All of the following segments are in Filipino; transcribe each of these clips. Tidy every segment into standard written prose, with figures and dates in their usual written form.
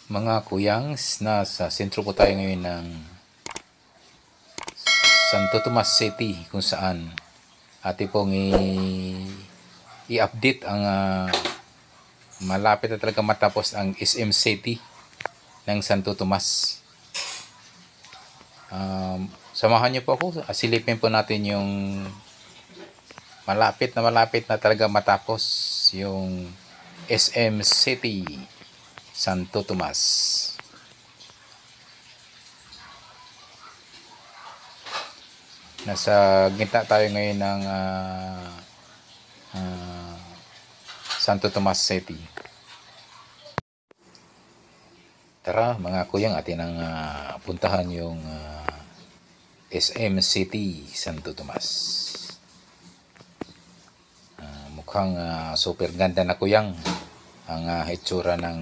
Mga kuyangs, nasa sentro po tayo ngayon ng Santo Tomas City, kung saan atin pong i-update ang malapit na talaga matapos ang SM City ng Santo Tomas. Samahan niyo po ako, silipin po natin yung malapit na talaga matapos yung SM City Santo Tomas. Nasa gitna tayo ngayon ng Santo Tomas City. Tara mga kuyang, atin ang puntahan yung SM City Santo Tomas. Mukhang super ganda na kuyang ang hitsura ng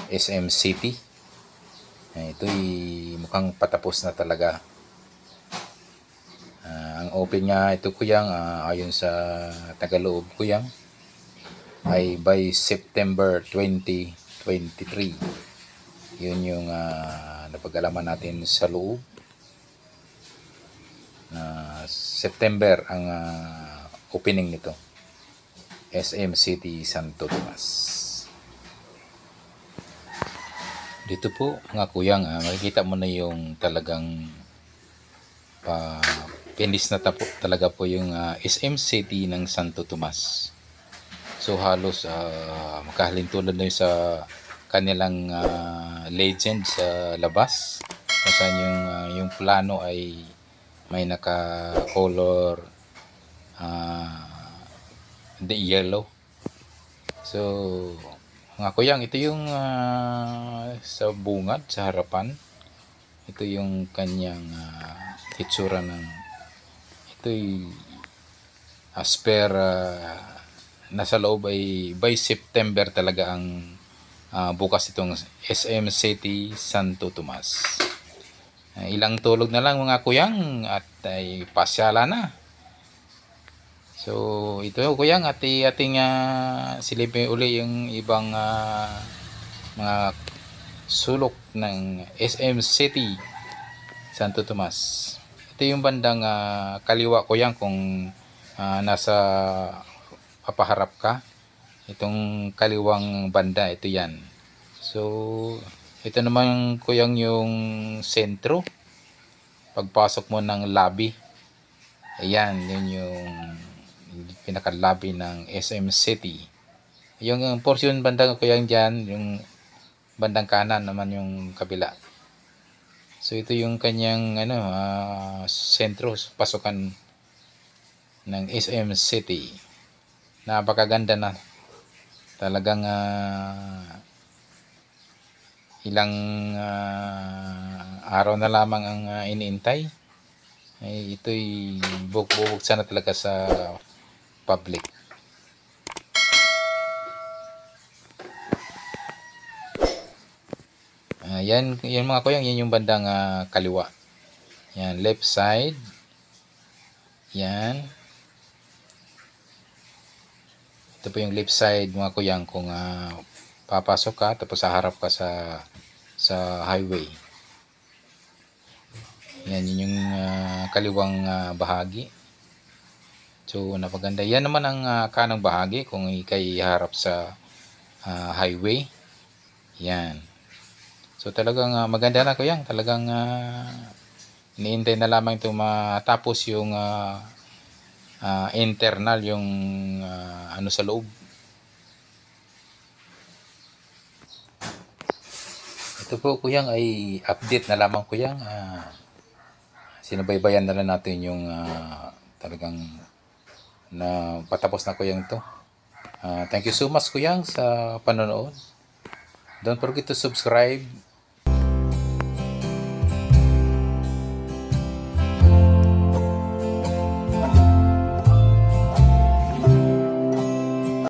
SM City. Ito'y mukhang patapos na talaga. Ang open nga ito kuyang, ayon sa tagaloob kuyang, ay by September 2023. Yun yung napag-alaman natin sa loob. September ang opening nito, SM City Santo Tomas. Dito po mga kuyang, makikita mo na yung talagang finish na talaga po yung SM City ng Santo Tomas. So halos makahalintulad na yun sa kanilang legend sa labas, kung saan yung plano ay may naka-color the yellow. So mga kuyang, ito yung sa bungad, sa harapan. Ito yung kanyang hitsura ng ito'y as per nasa loob ay by September talaga ang bukas itong SM City Santo Tomas. Ilang tulog na lang mga kuyang at ay pasyala na. So ito kuyang, ating silipin uli yung ibang mga sulok ng SM City Santo Tomas. Ito yung bandang kaliwa kuyang, kung nasa papaharap ka, itong kaliwang banda, ito yan. So ito naman kuyang yung sentro, pagpasok mo ng lobby, ayan, yun yung pinaka-lobby ng SM City. Yung portion bandang kuyang dyan, yung bandang kanan naman yung kabila. So ito yung kanyang sentro, pasukan ng SM City. Napakaganda na. Talagang ilang araw na lamang ang iniintay. Ito'y bubuksan na talaga sa public. Yan mga kuyang, yan yung bandang kaliwa. Yan, left side. Yan. Ito po yung left side mga kuyang, kung papasok ka tapos haharap ka sa highway. Yan, yun yung kaliwang bahagi. So napaganda. Yan naman ang kanang bahagi kung ikay harap sa highway. Yan. So talagang maganda na kuyang, talagang iniintay na lamang ito matapos yung internal, yung sa loob. Ito po kuyang ay update na lamang kuyang, sinubaybayan na lang natin yung talagang na patapos na kuyang ito. Thank you so much kuyang sa panonood. Don't forget to subscribe